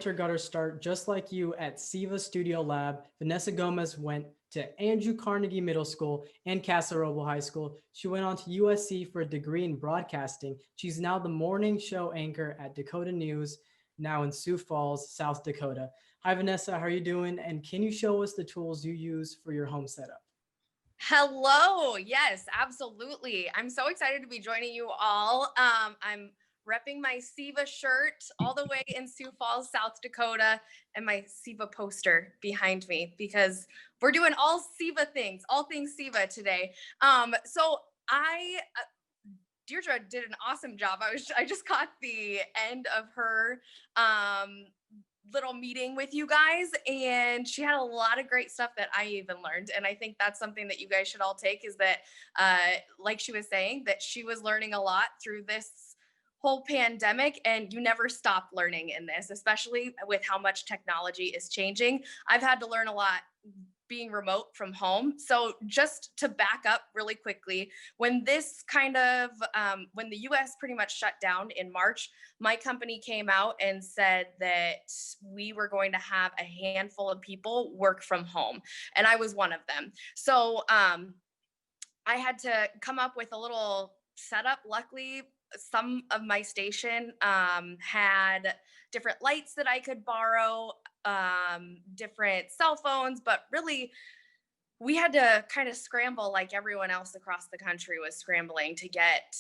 realtor got her start just like you at Siva Studio Lab. Vanessa Gomez went to Andrew Carnegie Middle School and Casa Roble High School. She went on to USC for a degree in broadcasting. She's now the morning show anchor at Dakota News Now in Sioux Falls, South Dakota. Hi, Vanessa. How are you doing? And can you show us the tools you use for your home setup? Hello. Yes, absolutely. I'm so excited to be joining you all. I'm repping my SIVA shirt all the way in Sioux Falls, South Dakota, and my SIVA poster behind me because we're doing all SIVA things, all things SIVA today. So Deirdre did an awesome job. I just caught the end of her little meeting with you guys, and she had a lot of great stuff that I even learned. And I think that's something that you guys should all take, is that like she was saying, that she was learning a lot through this whole pandemic, and you never stop learning in this, especially with how much technology is changing. I've had to learn a lot being remote from home. So just to back up really quickly, when this when the US pretty much shut down in March, my company came out and said that we were going to have a handful of people work from home. And I was one of them. So I had to come up with a little setup. Luckily, some of my station had different lights that I could borrow, different cell phones, but really we had to kind of scramble like everyone else across the country was scrambling to get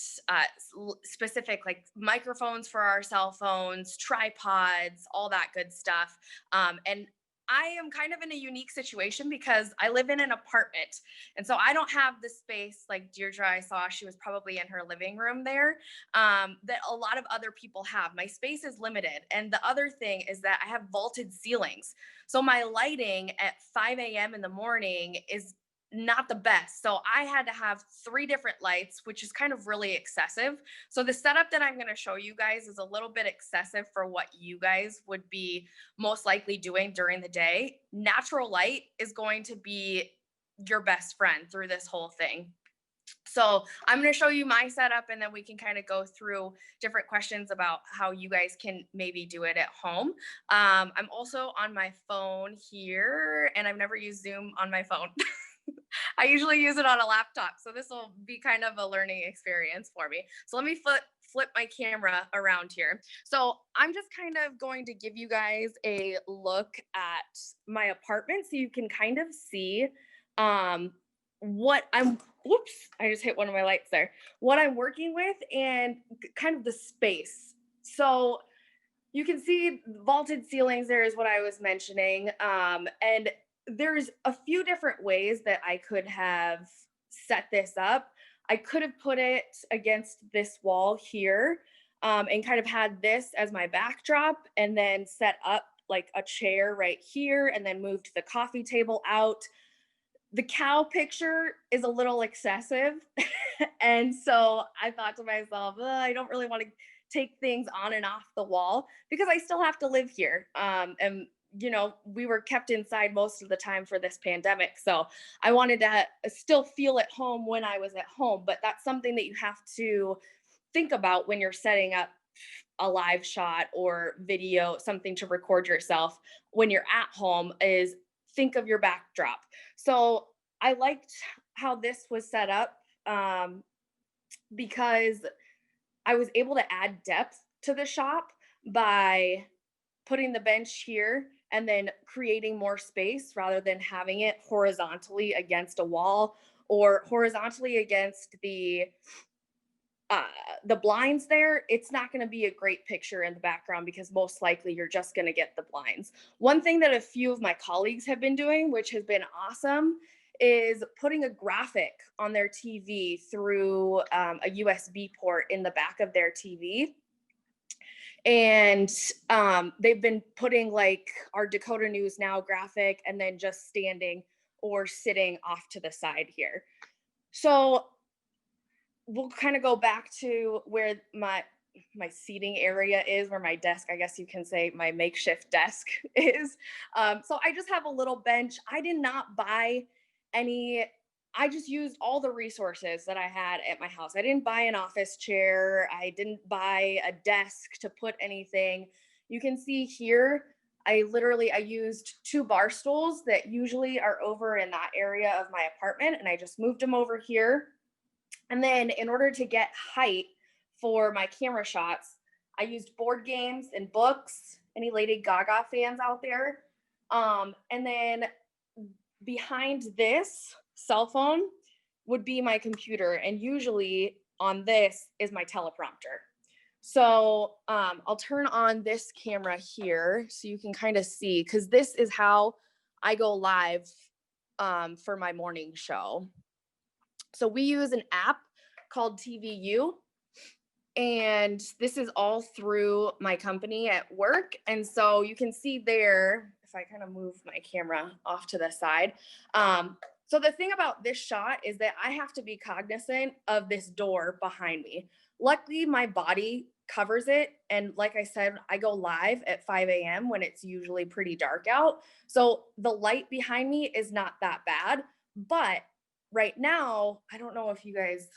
specific like microphones for our cell phones, tripods, all that good stuff. And I am kind of in a unique situation because I live in an apartment. And so I don't have the space like Deirdre, I saw she was probably in her living room there, that a lot of other people have. My space is limited. And the other thing is that I have vaulted ceilings. So my lighting at 5 a.m. in the morning is not the best. So I had to have 3 different lights, which is kind of really excessive. So the setup that I'm going to show you guys is a little bit excessive for what you guys would be most likely doing during the day. Natural light is going to be your best friend through this whole thing. So I'm going to show you my setup, and then we can kind of go through different questions about how you guys can maybe do it at home. I'm also on my phone here, and I've never used Zoom on my phone. I usually use it on a laptop. So this will be kind of a learning experience for me. So let me flip my camera around here. So I'm just kind of going to give you guys a look at my apartment so you can kind of see what whoops, I just hit one of my lights there. What I'm working with and kind of the space. So you can see vaulted ceilings there is what I was mentioning. And there's a few different ways that I could have set this up. I could have put it against this wall here, and kind of had this as my backdrop, and then set up like a chair right here, and then moved the coffee table out. The cow picture is a little excessive. And so I thought to myself, I don't really want to take things on and off the wall because I still have to live here. And we were kept inside most of the time for this pandemic. So I wanted to still feel at home when I was at home, but that's something that you have to think about when you're setting up a live shot or video, something to record yourself when you're at home, is think of your backdrop. So I liked how this was set up because I was able to add depth to the shop by putting the bench here and then creating more space rather than having it horizontally against a wall or horizontally against the blinds there. It's not going to be a great picture in the background because most likely you're just going to get the blinds. One thing that a few of my colleagues have been doing, which has been awesome, is putting a graphic on their TV through a USB port in the back of their TV. And they've been putting like our Dakota News Now graphic and then just standing or sitting off to the side here. So we'll kind of go back to where my seating area is, where my desk, I guess you can say my makeshift desk is. So I just have a little bench. I did not buy any, I just used all the resources that I had at my house. I didn't buy an office chair. I didn't buy a desk to put anything. You can see here, I used 2 bar stools that usually are over in that area of my apartment, and I just moved them over here. And then in order to get height for my camera shots, I used board games and books. Any Lady Gaga fans out there? And then behind this cell phone would be my computer, and usually on this is my teleprompter. So I'll turn on this camera here so you can kind of see, because this is how I go live for my morning show. So we use an app called TVU, and this is all through my company at work. And so you can see there, if I kind of move my camera off to the side. So the thing about this shot is that I have to be cognizant of this door behind me. Luckily, my body covers it. And like I said, I go live at 5 a.m. when it's usually pretty dark out. So the light behind me is not that bad. But right now, I don't know if you guys,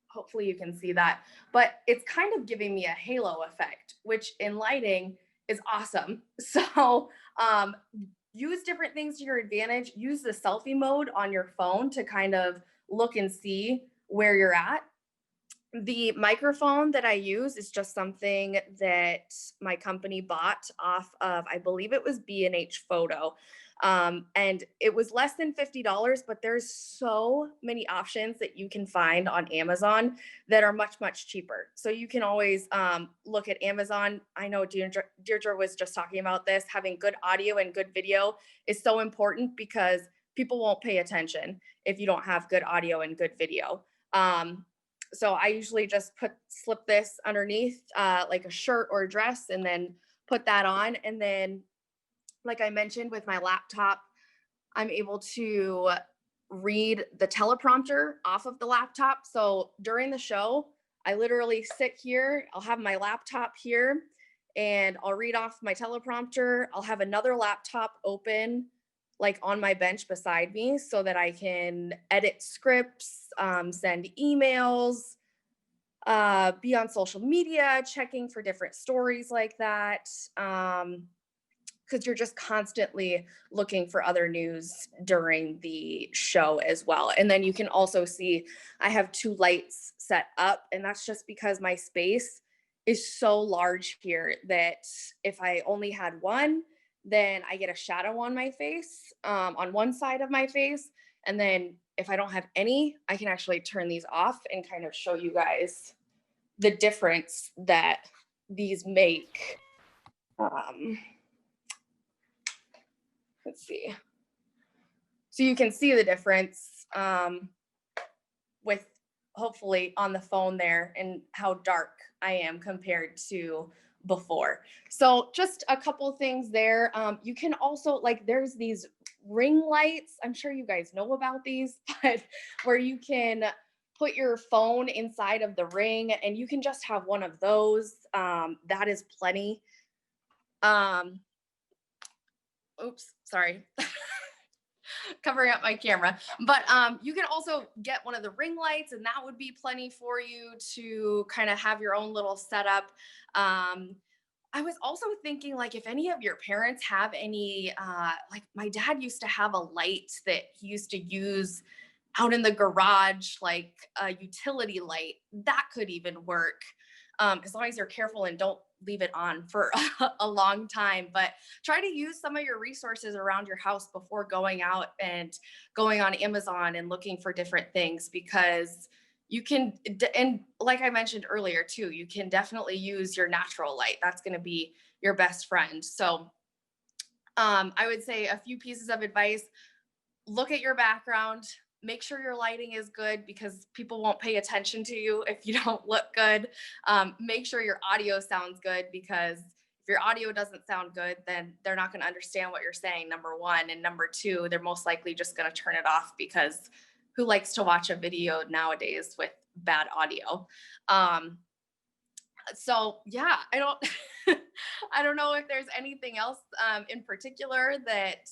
hopefully you can see that, but it's kind of giving me a halo effect, which in lighting is awesome. So use different things to your advantage. Use the selfie mode on your phone to kind of look and see where you're at. The microphone that I use is just something that my company bought off of, I believe it was B&H Photo. And it was less than $50, but there's so many options that you can find on Amazon that are much, much cheaper. So you can always look at Amazon. I know Deirdre was just talking about this. Having good audio and good video is so important because people won't pay attention if you don't have good audio and good video. So I usually just slip this underneath like a shirt or a dress, and then put that on. And then, like I mentioned, with my laptop, I'm able to read the teleprompter off of the laptop. So during the show, I literally sit here, I'll have my laptop here, and I'll read off my teleprompter. I'll have another laptop open like on my bench beside me so that I can edit scripts, send emails, be on social media, checking for different stories like that. Because you're just constantly looking for other news during the show as well. And then you can also see I have 2 lights set up, and that's just because my space is so large here that if I only had one, then I get a shadow on my face, on one side of my face. And then if I don't have any, I can actually turn these off and kind of show you guys the difference that these make. Let's see. So you can see the difference with hopefully on the phone there and how dark I am compared to before. So just a couple things there. You can also, like, there's these ring lights. I'm sure you guys know about these, but where you can put your phone inside of the ring, and you can just have one of those. That is plenty. Oops, sorry. Covering up my camera. But you can also get one of the ring lights, and that would be plenty for you to kind of have your own little setup. I was also thinking, like, if any of your parents have any, like my dad used to have a light that he used to use out in the garage, like a utility light, that could even work. As long as you're careful and don't leave it on for a long time. But try to use some of your resources around your house before going out and going on Amazon and looking for different things, because you can, and like I mentioned earlier too, you can definitely use your natural light. That's going to be your best friend. So I would say a few pieces of advice: look at your background, make sure your lighting is good, because people won't pay attention to you if you don't look good. Make sure your audio sounds good, because if your audio doesn't sound good, then they're not going to understand what you're saying, number one. And number two, they're most likely just going to turn it off, because who likes to watch a video nowadays with bad audio? So yeah, I don't I don't know if there's anything else in particular that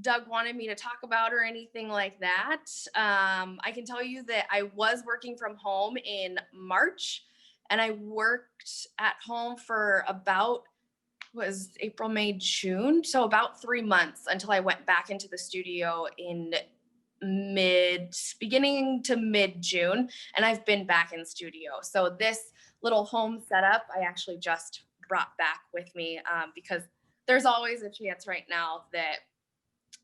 Doug wanted me to talk about or anything like that. I can tell you that I was working from home in March, and I worked at home for about was April, May, June. So about 3 months until I went back into the studio in beginning to mid June. And I've been back in studio. So this little home setup, I actually just brought back with me because there's always a chance right now that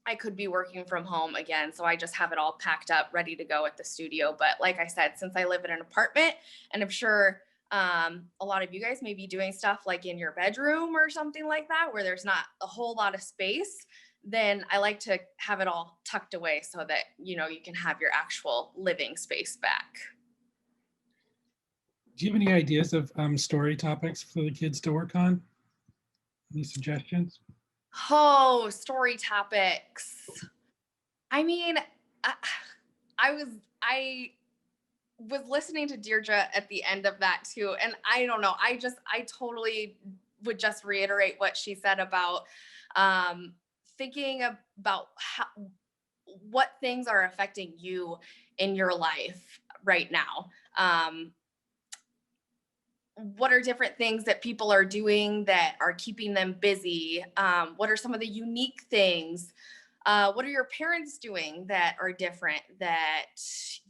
I could be working from home again. So I just have it all packed up, ready to go at the studio. But like I said, since I live in an apartment, and I'm sure a lot of you guys may be doing stuff like in your bedroom or something like that, where there's not a whole lot of space, then I like to have it all tucked away so that, you know, you can have your actual living space back. Do you have any ideas of story topics for the kids to work on? Any suggestions? Oh, story topics. I mean, I was listening to Deirdre at the end of that too. And I don't know, I totally would just reiterate what she said about thinking about what things are affecting you in your life right now. What are different things that people are doing that are keeping them busy? What are some of the unique things? What are your parents doing that are different that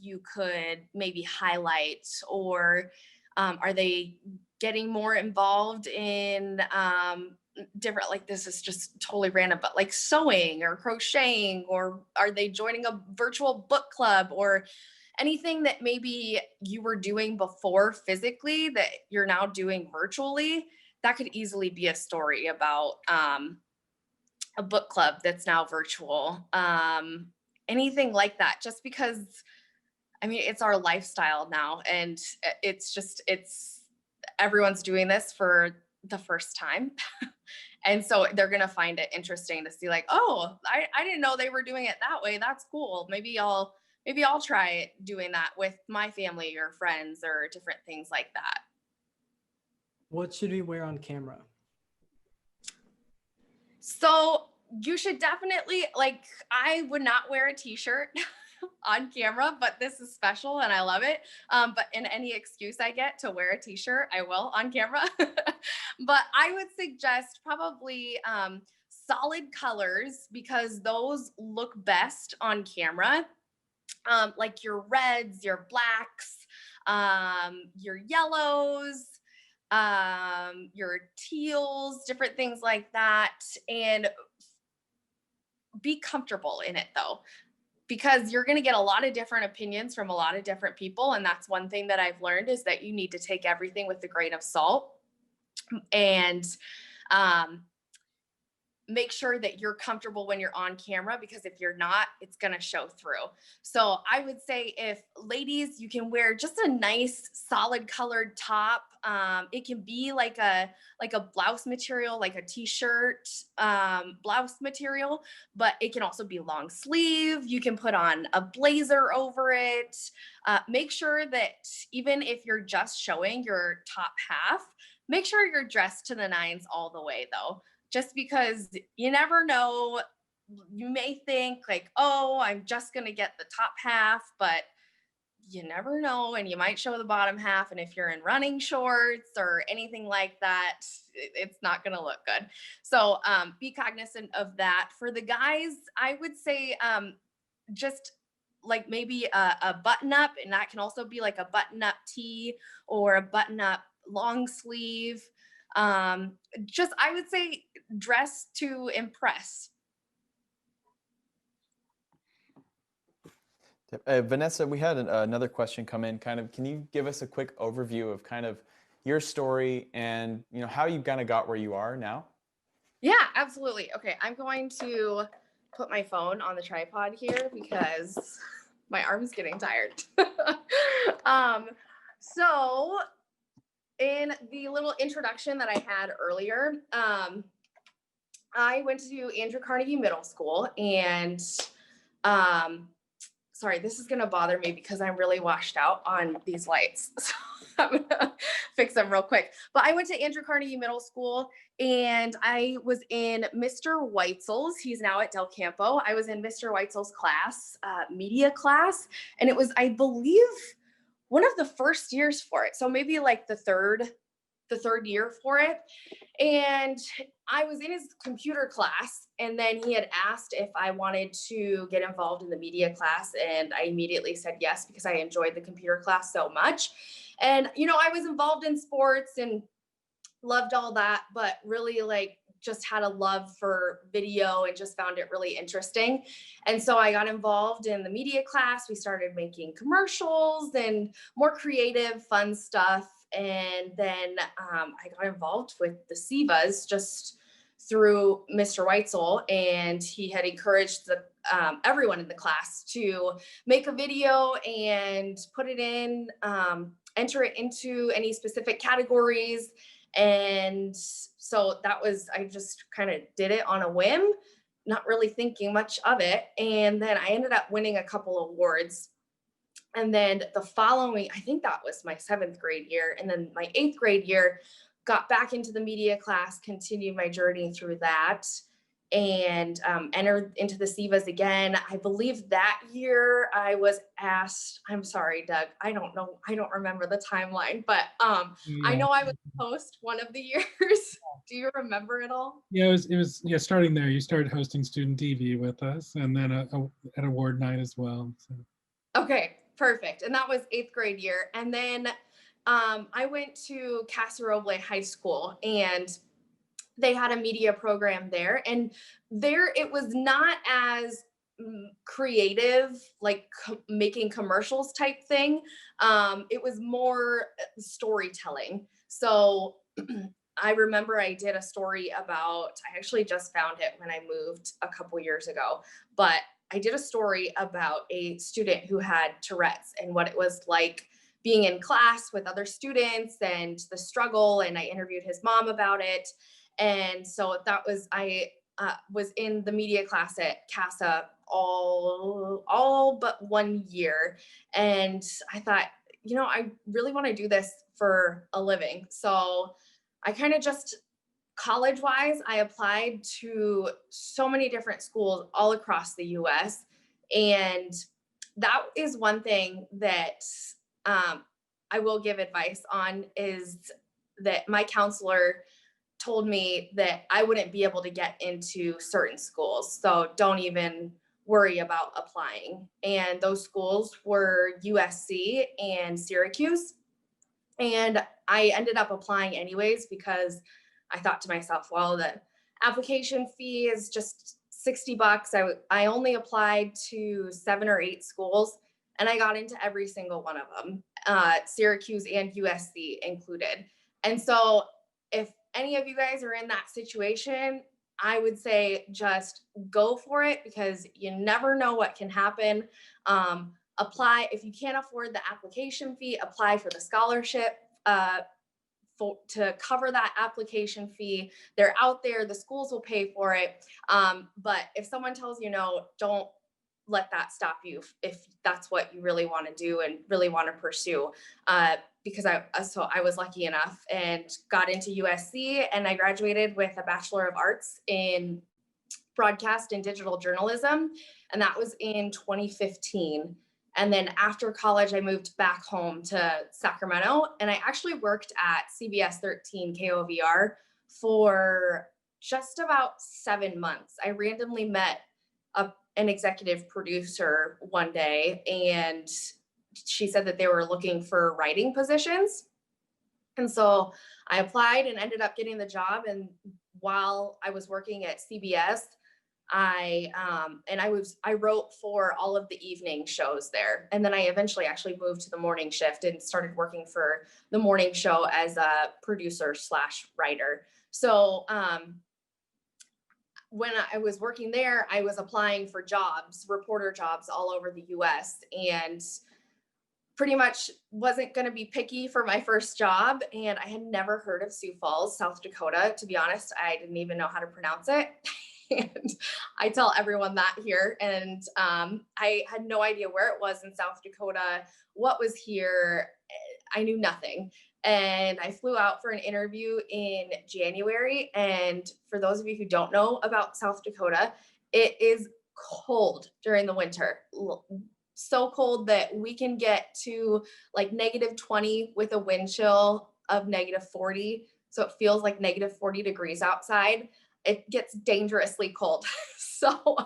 you could maybe highlight? Or are they getting more involved in different, like this is just totally random, but like sewing or crocheting? Or are they joining a virtual book club or anything that maybe you were doing before physically that you're now doing virtually? That could easily be a story about a book club that's now virtual. Anything like that, just because, I mean, it's our lifestyle now, and it's everyone's doing this for the first time. And so they're going to find it interesting to see like, oh, I didn't know they were doing it that way. That's cool. Maybe I'll try doing that with my family or friends or different things like that. What should we wear on camera? So you should definitely, like, I would not wear a t-shirt on camera, but this is special and I love it. But in any excuse I get to wear a t-shirt, I will on camera. But I would suggest probably solid colors, because those look best on camera. Like your reds, your blacks, your yellows, your teals, different things like that. And be comfortable in it though, because you're going to get a lot of different opinions from a lot of different people. And that's one thing that I've learned, is that you need to take everything with a grain of salt and make sure that you're comfortable when you're on camera, because if you're not, it's going to show through. So I would say, if ladies, you can wear just a nice solid colored top. It can be like a blouse material, like a t-shirt blouse material, but it can also be long sleeve. You can put on a blazer over it. Make sure that even if you're just showing your top half, make sure you're dressed to the nines all the way though. Just because you never know, you may think like, oh, I'm just going to get the top half, but you never know. And you might show the bottom half. And if you're in running shorts or anything like that, it's not going to look good. So be cognizant of that. For the guys, I would say just like maybe a button up, and that can also be like a button up tee or a button up long sleeve. Just, I would say, dress to impress. Vanessa, we had another question come in. Kind of, can you give us a quick overview of kind of your story and, you know, how you kind of got where you are now? Yeah, absolutely. Okay, I'm going to put my phone on the tripod here because my arm's getting tired. So in the little introduction that I had earlier, I went to Andrew Carnegie Middle School, and sorry, this is going to bother me because I'm really washed out on these lights. So I'm going to fix them real quick. But I went to Andrew Carnegie Middle School, and I was in Mr. Weitzel's. He's now at Del Campo. I was in Mr. Weitzel's class, media class, and it was, I believe, one of the first years for it. So maybe like the third the third year for it. And I was in his computer class, and then he had asked if I wanted to get involved in the media class. And I immediately said yes, because I enjoyed the computer class so much. And, you know, I was involved in sports and loved all that, but really like just had a love for video and just found it really interesting. And so I got involved in the media class. We started making commercials and more creative, fun stuff. And then I got involved with the SIVAs just through Mr. Weitzel, and he had encouraged the everyone in the class to make a video and put it in, enter it into any specific categories. And so that was, I just kind of did it on a whim, not really thinking much of it. And then I ended up winning a couple awards. And then the following, I think that was my 7th grade year. And then my 8th grade year, got back into the media class, continued my journey through that, and entered into the SIVAs again. I believe that year I was asked, I'm sorry, Doug, I don't know, I don't remember the timeline, but I know I was host one of the years. Do you remember it all? Yeah, it was yeah, starting there, you started hosting student TV with us, and then at award night as well. So. Okay, perfect. And that was 8th grade year. And then I went to Casa Roble High School, and they had a media program there. And there it was not as creative, like making commercials type thing. It was more storytelling. So I remember I did a story about, I actually just found it when I moved a couple years ago, but I did a story about a student who had Tourette's and what it was like being in class with other students and the struggle. And I interviewed his mom about it. And so that was, I was in the media class at CASA all but 1 year. And I thought, you know, I really want to do this for a living. So I kind of just, college-wise, I applied to so many different schools all across the US. And that is one thing that I will give advice on, is that my counselor told me that I wouldn't be able to get into certain schools. So don't even worry about applying. And those schools were USC and Syracuse. And I ended up applying anyways, because I thought to myself, well, the application fee is just $60. I only applied to 7 or 8 schools, and I got into every single one of them, Syracuse and USC included. And so if any of you guys are in that situation, I would say just go for it, because you never know what can happen. Apply, if you can't afford the application fee, apply for the scholarship to cover that application fee. They're out there, the schools will pay for it. But if someone tells you no, don't let that stop you if that's what you really want to do and really want to pursue. Because I was lucky enough and got into USC, and I graduated with a Bachelor of Arts in broadcast and digital journalism. And that was in 2015. And then after college, I moved back home to Sacramento, and I actually worked at CBS 13 KOVR for just about 7 months. I randomly met an executive producer one day, and she said that they were looking for writing positions. And so I applied and ended up getting the job. And while I was working at CBS, I wrote for all of the evening shows there. And then I eventually actually moved to the morning shift and started working for the morning show as a producer / writer. So when I was working there, I was applying for jobs, reporter jobs all over the US, and pretty much wasn't going to be picky for my first job. And I had never heard of Sioux Falls, South Dakota. To be honest, I didn't even know how to pronounce it. And I tell everyone that here. And I had no idea where it was in South Dakota, what was here. I knew nothing. And I flew out for an interview in January. And for those of you who don't know about South Dakota, it is cold during the winter. So cold that we can get to like -20 with a wind chill of -40. So it feels like -40 degrees outside. It gets dangerously cold. So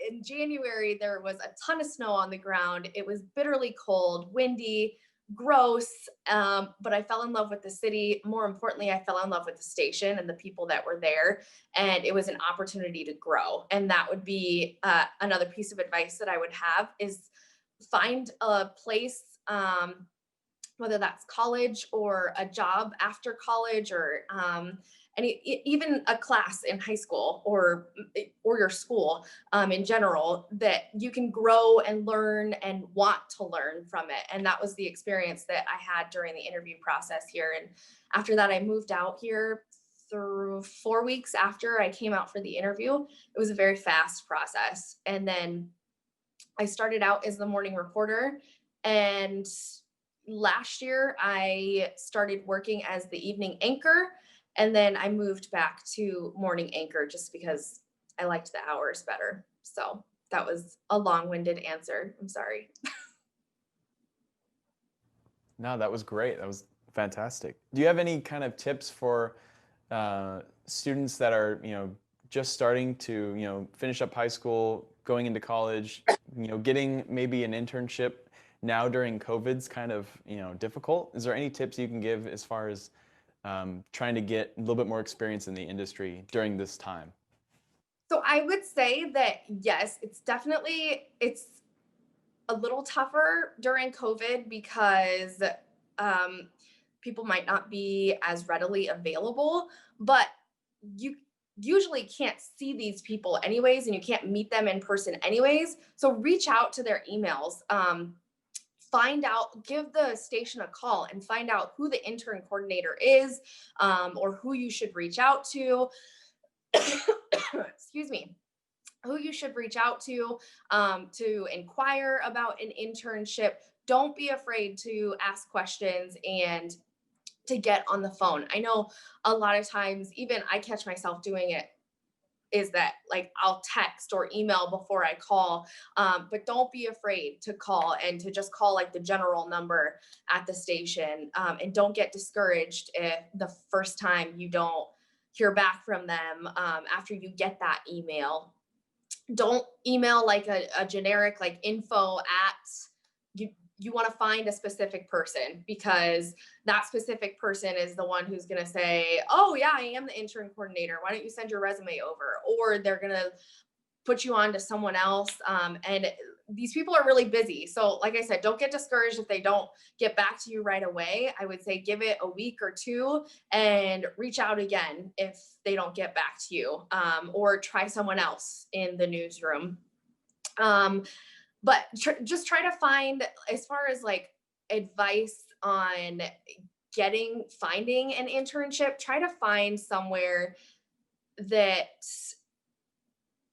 in January, there was a ton of snow on the ground. It was bitterly cold, windy, gross. But I fell in love with the city. More importantly, I fell in love with the station and the people that were there. And it was an opportunity to grow. And that would be another piece of advice that I would have is find a place, whether that's college or a job after college or even a class in high school or your school in general that you can grow and learn and want to learn from it. And that was the experience that I had during the interview process here. And after that, I moved out here through 4 weeks after I came out for the interview. It was a very fast process. And then I started out as the morning reporter, and last year I started working as the evening anchor, and then I moved back to morning anchor just because I liked the hours better. So that was a long-winded answer. I'm sorry. No, that was great. That was fantastic. Do you have any kind of tips for students that are, just starting to, finish up high school, going into college, getting maybe an internship now during COVID's kind of, difficult? Is there any tips you can give as far as trying to get a little bit more experience in the industry during this time? So I would say that, yes, it's a little tougher during COVID because people might not be as readily available, but you usually can't see these people anyways, and you can't meet them in person anyways. So reach out to their emails. Give the station a call and find out who the intern coordinator is, or who you should reach out to. Excuse me. Who you should reach out to inquire about an internship. Don't be afraid to ask questions and to get on the phone. I know a lot of times, even I catch myself doing it, is that like I'll text or email before I call, but don't be afraid to call and to just call like the general number at the station, and don't get discouraged if the first time you don't hear back from them after you get that email. Don't email like a generic like info at you want to find a specific person, because that specific person is the one who's going to say, oh yeah, I am the intern coordinator. Why don't you send your resume over? Or they're going to put you on to someone else. And these people are really busy. So like I said, don't get discouraged if they don't get back to you right away. I would say give it a week or two and reach out again if they don't get back to you, or try someone else in the newsroom. But just try to find, as far as like advice on finding an internship, try to find somewhere that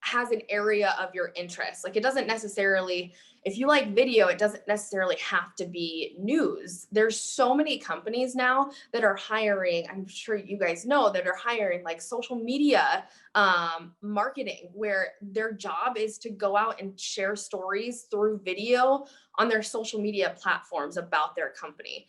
has an area of your interest. Like it doesn't necessarily, if you like video, it doesn't necessarily have to be news. There's so many companies now that are hiring, I'm sure you guys know, that are hiring like social media marketing, where their job is to go out and share stories through video on their social media platforms about their company.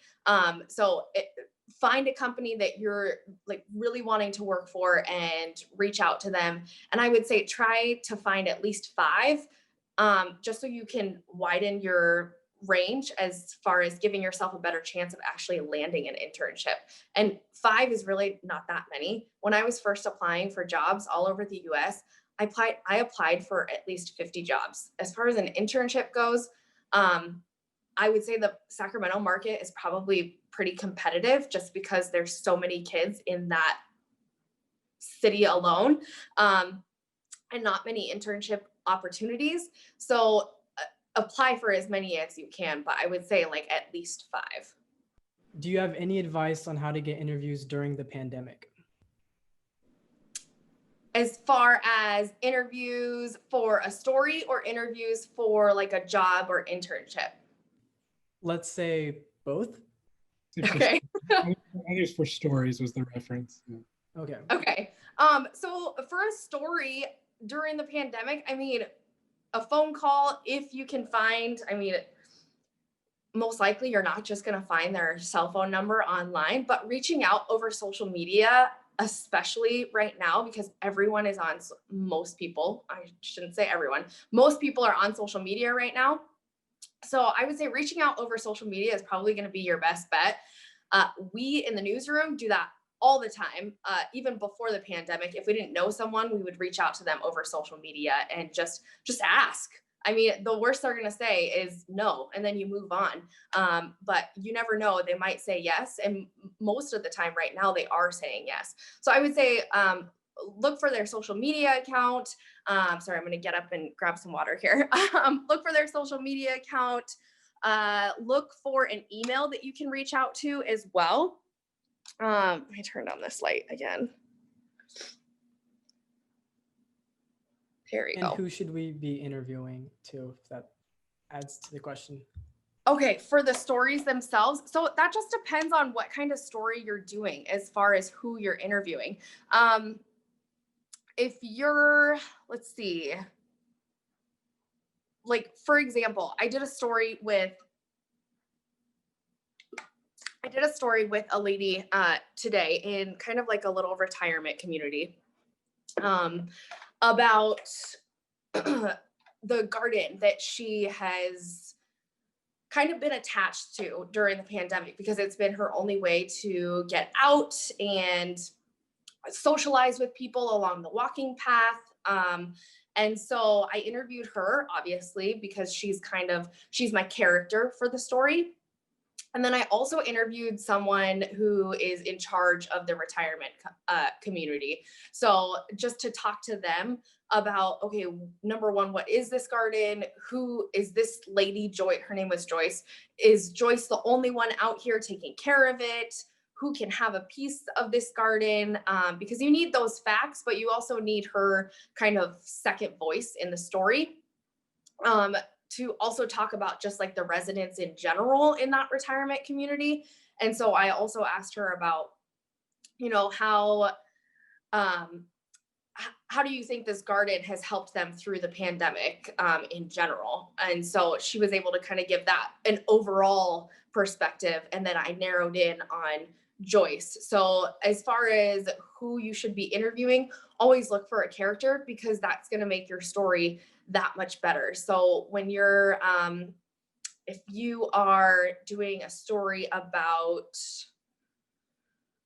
Find a company that you're like really wanting to work for and reach out to them. And I would say try to find at least 5, just so you can widen your range as far as giving yourself a better chance of actually landing an internship. And 5 is really not that many. When I was first applying for jobs all over the US, I applied for at least 50 jobs. As far as an internship goes, I would say the Sacramento market is probably pretty competitive just because there's so many kids in that city alone, and not many internship opportunities. So apply for as many as you can, but I would say like at least 5. Do you have any advice on how to get interviews during the pandemic? As far as interviews for a story or interviews for like a job or internship? Let's say both. Okay. I think it's for stories was the reference. Yeah. Okay. Okay. So for a story during the pandemic, I mean, a phone call, if you can find, I mean, most likely you're not just going to find their cell phone number online, but reaching out over social media, especially right now, because everyone is on, most people, I shouldn't say everyone, most people are on social media right now. So I would say reaching out over social media is probably going to be your best bet. We in the newsroom do that all the time. Even before the pandemic, if we didn't know someone, we would reach out to them over social media and just ask. I mean, the worst they're going to say is no, and then you move on. But you never know, they might say yes. And most of the time right now, they are saying yes. So I would say, look for their social media account. Sorry, I'm going to get up and grab some water here. Look for their social media account. Look for an email that you can reach out to as well. Let me turn on this light again. Here we And go. who should we be interviewing to, if that adds to the question? Okay, for the stories themselves. So that just depends on what kind of story you're doing as far as who you're interviewing. If you're, let's see, like, for example, I did a story with a lady today in kind of like a little retirement community about the garden that she has kind of been attached to during the pandemic, because it's been her only way to get out and socialize with people along the walking path. And so I interviewed her, obviously, because she's my character for the story. And then I also interviewed someone who is in charge of the retirement community. So just to talk to them about, okay, number one, what is this garden? Who is this lady, Joy? Her name was Joyce. Is Joyce the only one out here taking care of it? Who can have a piece of this garden? Because you need those facts, but you also need her kind of second voice in the story. To also talk about just like the residents in general in that retirement community. And so I also asked her about, you know, how do you think this garden has helped them through the pandemic in general? And so she was able to kind of give that an overall perspective. And then I narrowed in on Joyce. So as far as who you should be interviewing, always look for a character, because that's going to make your story that much better. So when you're, if you are doing a story about,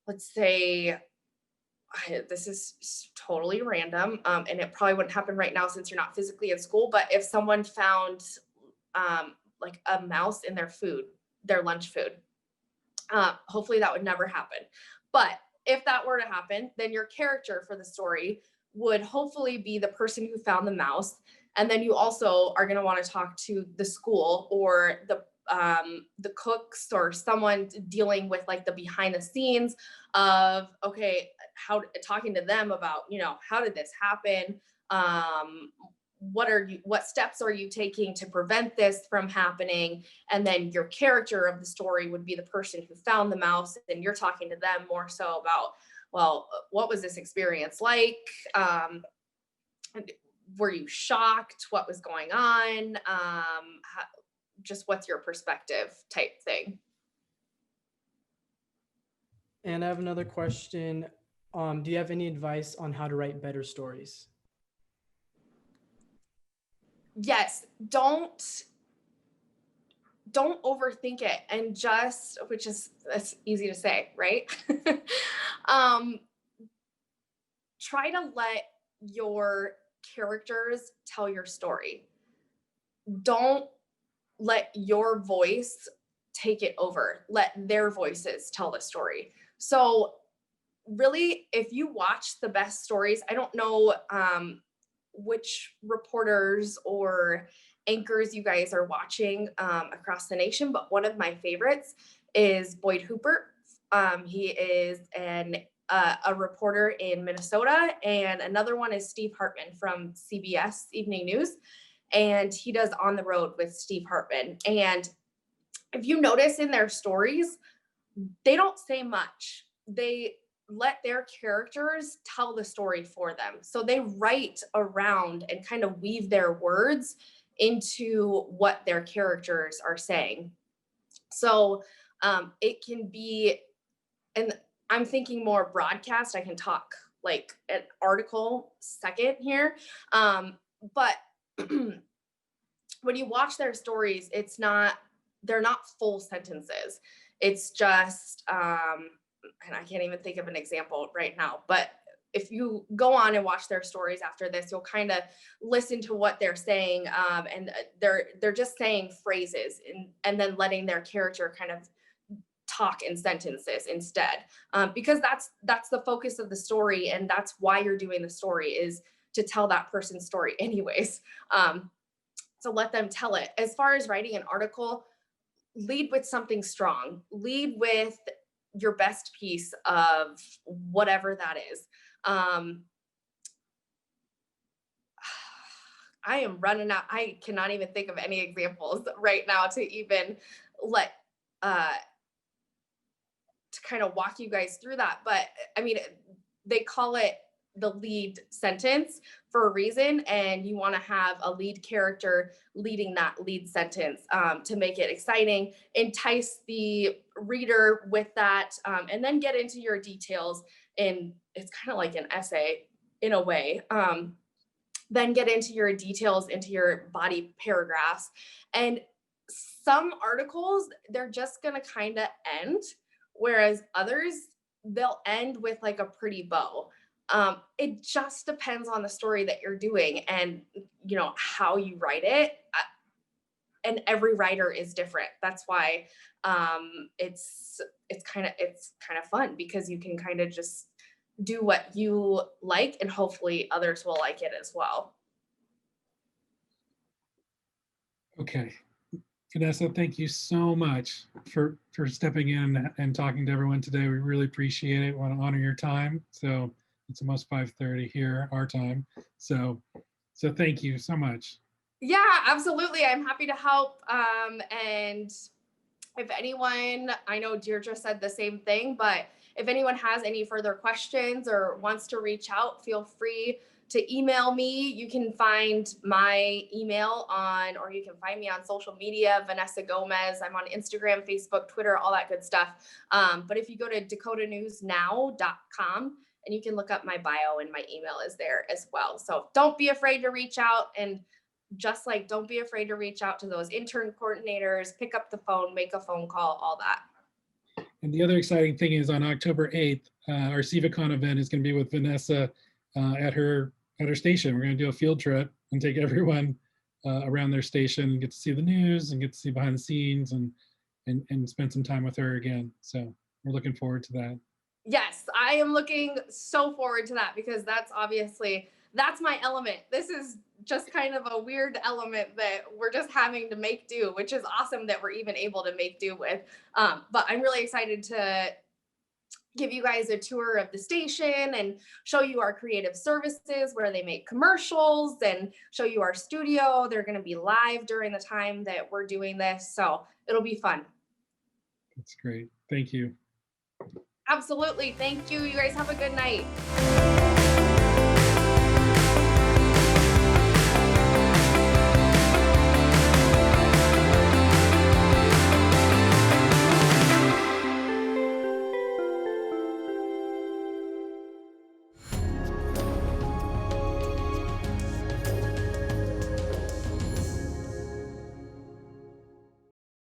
let's say, this is totally random, and it probably wouldn't happen right now since you're not physically in school, but if someone found like a mouse in their food, their lunch food, hopefully that would never happen. But if that were to happen, then your character for the story would hopefully be the person who found the mouse. And then you also are going to want to talk to the school or the cooks or someone dealing with like the behind the scenes of, okay, talking to them about, you know, how did this happen? What steps are you taking to prevent this from happening? And then your character of the story would be the person who found the mouse, and you're talking to them more so about, well, what was this experience like? Were you shocked? What was going on? Just what's your perspective type thing. And I have another question. Do you have any advice on how to write better stories? Yes, don't overthink it, and that's easy to say, right? Try to let your characters tell your story. Don't let your voice take it over. Let their voices tell the story. So really, if you watch the best stories, I don't know which reporters or anchors you guys are watching across the nation, but one of my favorites is Boyd Hooper. He is a reporter in Minnesota, and another one is Steve Hartman from CBS Evening News, and he does On the Road with Steve Hartman. And if you notice in their stories, they don't say much. They let their characters tell the story for them. So they write around and kind of weave their words into what their characters are saying. So it can be, and I'm thinking more broadcast. I can talk like an article second here. But when you watch their stories, they're not full sentences. It's just, and I can't even think of an example right now, but if you go on and watch their stories after this, you'll kind of listen to what they're saying. And they're just saying phrases and then letting their character kind of talk in sentences instead, because that's the focus of the story, and that's why you're doing the story, is to tell that person's story anyways. So let them tell it. As far as writing an article, lead with something strong. Lead with your best piece of whatever that is. I am running out. I cannot even think of any examples right now to even let to kind of walk you guys through that. But I mean, they call it the lead sentence for a reason, and you want to have a lead character leading that lead sentence to make it exciting, entice the reader with that, and then get into your details. And it's kind of like an essay in a way. Then get into your details, into your body paragraphs. And some articles, they're just going to kind of end, whereas others, they'll end with like a pretty bow. It just depends on the story that you're doing and, you know, how you write it. And every writer is different. That's why it's kind of fun, because you can kind of just do what you like, and hopefully others will like it as well. Okay. Vanessa, thank you so much for stepping in and talking to everyone today. We really appreciate it. We want to honor your time. So it's almost 5:30 here, our time. So thank you so much. Yeah, absolutely. I'm happy to help. And if anyone, I know Deirdre said the same thing, but if anyone has any further questions or wants to reach out, feel free to email me. You can find my email or you can find me on social media, Vanessa Gomez. I'm on Instagram, Facebook, Twitter, all that good stuff. But if you go to dakotanewsnow.com, and you can look up my bio, and my email is there as well. So don't be afraid to reach out, and just like don't be afraid to reach out to those intern coordinators, pick up the phone, make a phone call, all that. And the other exciting thing is on October 8th, our CivaCon event is going to be with Vanessa at her station. We're going to do a field trip and take everyone around their station and get to see the news and get to see behind the scenes and spend some time with her again. So we're looking forward to that. Yes, I am looking so forward to that, because that's my element. This is just kind of a weird element that we're just having to make do, which is awesome that we're even able to make do with. But I'm really excited to give you guys a tour of the station and show you our creative services where they make commercials, and show you our studio. They're going to be live during the time that we're doing this. So it'll be fun. That's great. Thank you. Absolutely. Thank you. You guys have a good night.